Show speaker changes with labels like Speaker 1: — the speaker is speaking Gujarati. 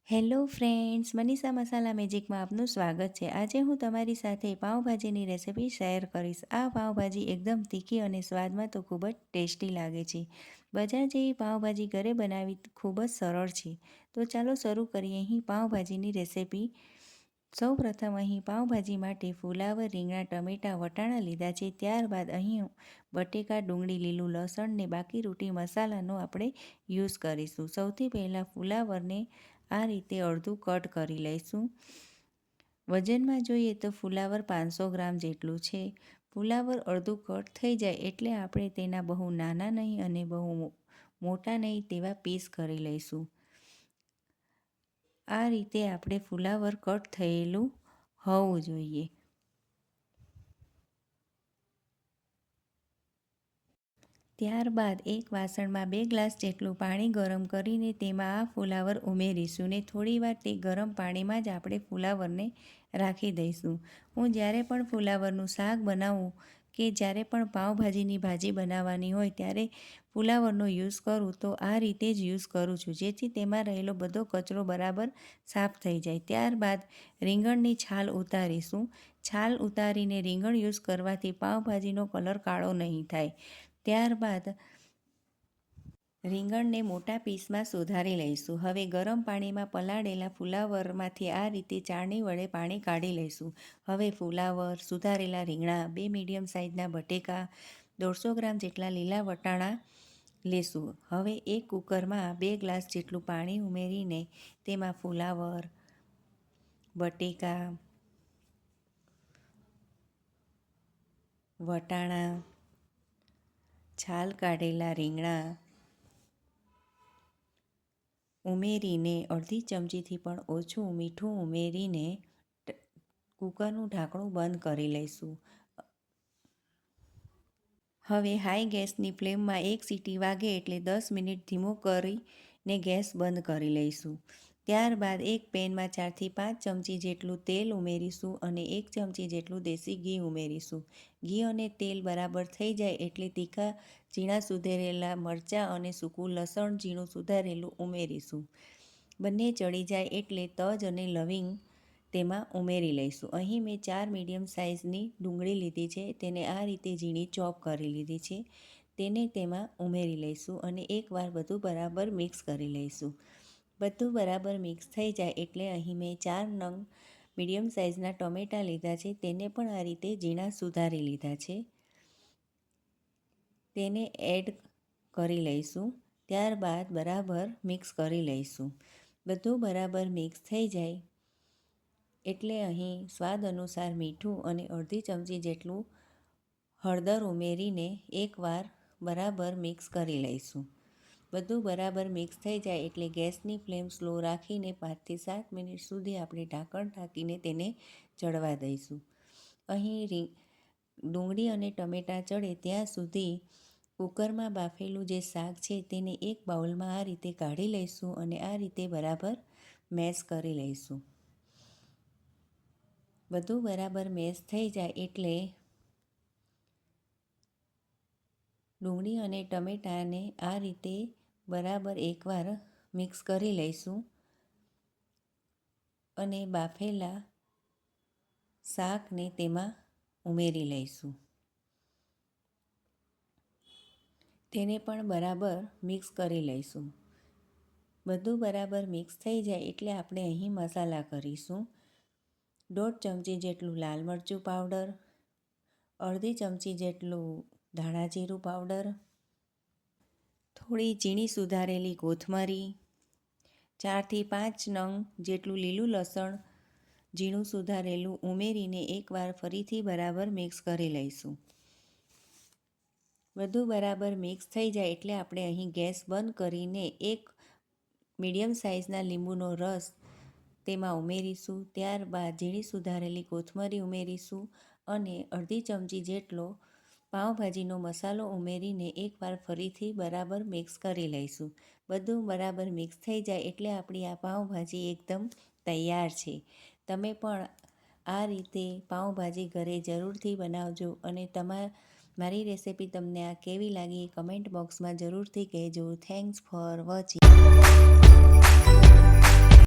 Speaker 1: હેલો ફ્રેન્ડ્સ, મનીષા મસાલા મેજિકમાં આપનું સ્વાગત છે। આજે હું તમારી સાથે પાઉંભાજીની રેસિપી શેર કરીશ। આ પાઉંભાજી એકદમ તીખી અને સ્વાદમાં તો ખૂબ જ ટેસ્ટી લાગે છે। બજાર જેવી પાઉંભાજી ઘરે બનાવવી ખૂબ જ સરળ છે। તો ચાલો શરૂ કરીએ અહીં પાઉંભાજીની રેસિપી। સૌપ્રથમ અહીં પાઉંભાજી માટે ફુલાવર, રીંગણા, ટમેટાં, વટાણા લીધા છે। ત્યારબાદ અહીં બટેકા, ડુંગળી, લીલું લસણ ને બાકી રોટી મસાલાનો આપણે યુઝ કરીશું। સૌથી પહેલાં ફુલાવરને આ રીતે અડધું કટ કરી લઈશું। વજનમાં જોઈએ તો ફુલાવર 500 ગ્રામ જેટલું છે। ફુલાવર અડધું કટ થઈ જાય એટલે આપણે તેના બહુ નાના નહીં અને બહુ મોટા નહીં તેવા પીસ કરી લઈશું। આ રીતે આપણે ફુલાવર કટ થયેલું હોવું જોઈએ। ત્યારબાદ એક વાસણમાં 2 ગ્લાસ જેટલું પાણી ગરમ કરીને તેમાં આ ફુલાવર ઉમેરીશું ને થોડીવાર તે ગરમ પાણીમાં જ આપણે ફુલાવરને રાખી દઈશું। હું જ્યારે પણ ફુલાવરનું શાક બનાવું કે જ્યારે પણ પાઉંભાજીની ભાજી બનાવવાની હોય ત્યારે ફુલાવરનો યુઝ કરું તો આ રીતે જ યુઝ કરું છું, જેથી તેમાં રહેલો બધો કચરો બરાબર સાફ થઈ જાય। ત્યારબાદ રીંગણની છાલ ઉતારીશું। છાલ ઉતારીને રીંગણ યુઝ કરવાથી પાઉંભાજીનો કલર કાળો નહીં થાય। ત્યારબાદ રીંગણને મોટા પીસમાં સુધારી લઈશું। હવે ગરમ પાણીમાં પલાળેલા ફુલાવરમાંથી આ રીતે ચાળણી વડે પાણી કાઢી લઈશું। હવે ફુલાવર, સુધારેલા રીંગણા, 2 મીડિયમ સાઇઝના બટેકા, 150 ગ્રામ જેટલા લીલા વટાણા લેશું। હવે એક કુકરમાં 2 ગ્લાસ જેટલું પાણી ઉમેરીને તેમાં ફુલાવર, બટેકા, વટાણા, છાલ કાઢેલા રીંગણા ઉમેરીને અડધી ચમચીથી પણ ઓછું મીઠું ઉમેરીને કુકરનું ઢાંકણું બંધ કરી લઈશું। હવે હાઈ ગેસની ફ્લેમમાં 1 સીટી વાગે એટલે 10 મિનિટ ધીમો કરીને ગેસ બંધ કરી લઈશું। ત્યારબાદ એક પેનમાં 4થી 5 ચમચી જેટલું તેલ ઉમેરીશું અને 1 ચમચી જેટલું દેશી ઘી ઉમેરીશું। ઘી અને તેલ બરાબર થઈ જાય એટલે તીખા ઝીણા સુધારેલા મરચાં અને સૂકું લસણ ઝીણું સુધારેલું ઉમેરીશું। બંને ચડી જાય એટલે તજ અને લવિંગ તેમાં ઉમેરી લઈશું। અહીં મેં 4 મીડિયમ સાઇઝની ડુંગળી લીધી છે, તેને આ રીતે ઝીણી ચોપ કરી લીધી છે, તેને તેમાં ઉમેરી લઈશું અને એકવાર બધું બરાબર મિક્સ કરી લઈશું। બધું બરાબર મિક્સ થઈ જાય એટલે અહીં મેં 4 નંગ મીડિયમ સાઇઝના ટમેટાં લીધા છે, તેને પણ આ રીતે ઝીણા સુધારી લીધા છે, તેને એડ કરી લઈશું। ત્યારબાદ બરાબર મિક્સ કરી લઈશું। બધું બરાબર મિક્સ થઈ જાય એટલે અહીં સ્વાદ અનુસાર મીઠું અને અડધી ચમચી જેટલું હળદર ઉમેરીને એકવાર બરાબર મિક્સ કરી લઈશું। બધું બરાબર મિક્સ થઈ જાય એટલે ગેસની ફ્લેમ સ્લો રાખીને 5થી 7 મિનિટ સુધી આપણે ઢાંકણ ઢાંકીને તેને ચડવા દઈશું। અહીં ડુંગળી અને ટમેટાં ચડે ત્યાં સુધી કુકરમાં બાફેલું જે શાક છે તેને એક બાઉલમાં આ રીતે કાઢી લઈશું અને આ રીતે બરાબર મેશ કરી લઈશું। બધું બરાબર મેશ થઈ જાય એટલે ડુંગળી અને ટમેટાને આ રીતે બરાબર એકવાર મિક્સ કરી લઈશું અને બાફેલા શાકને તેમાં ઉમેરી લઈશું। તેને પણ બરાબર મિક્સ કરી લઈશું। બધું બરાબર મિક્સ થઈ જાય એટલે આપણે અહીં મસાલા કરીશું। 1.5 ચમચી જેટલું લાલ મરચું પાવડર, અડધી ચમચી જેટલું ધાણા જીરું પાવડર, થોડી ઝીણી સુધારેલી કોથમરી, 4થી 5 નંગ જેટલું લીલું લસણ ઝીણું સુધારેલું ઉમેરીને એકવાર ફરીથી બરાબર મિક્સ કરી લઈશું। બધું બરાબર મિક્સ થઈ જાય એટલે આપણે અહીં ગેસ બંધ કરીને એક મીડિયમ સાઇઝના લીંબુનો રસ તેમાં ઉમેરીશું। ત્યારબાદ ઝીણી સુધારેલી કોથમરી ઉમેરીશું અને અડધી ચમચી જેટલો પાઉંભાજીનો મસાલો ઉમેરીને એકવાર ફરીથી બરાબર મિક્સ કરી લઈશું। બધું બરાબર મિક્સ થઈ જાય એટલે આપણી આ પાઉંભાજી એકદમ તૈયાર છે। તમે પણ આ રીતે પાઉંભાજી ઘરે જરૂરથી બનાવજો અને મારી રેસિપી તમને આ કેવી લાગી કમેન્ટ બોક્સમાં જરૂરથી કહેજો। Thanks for watching.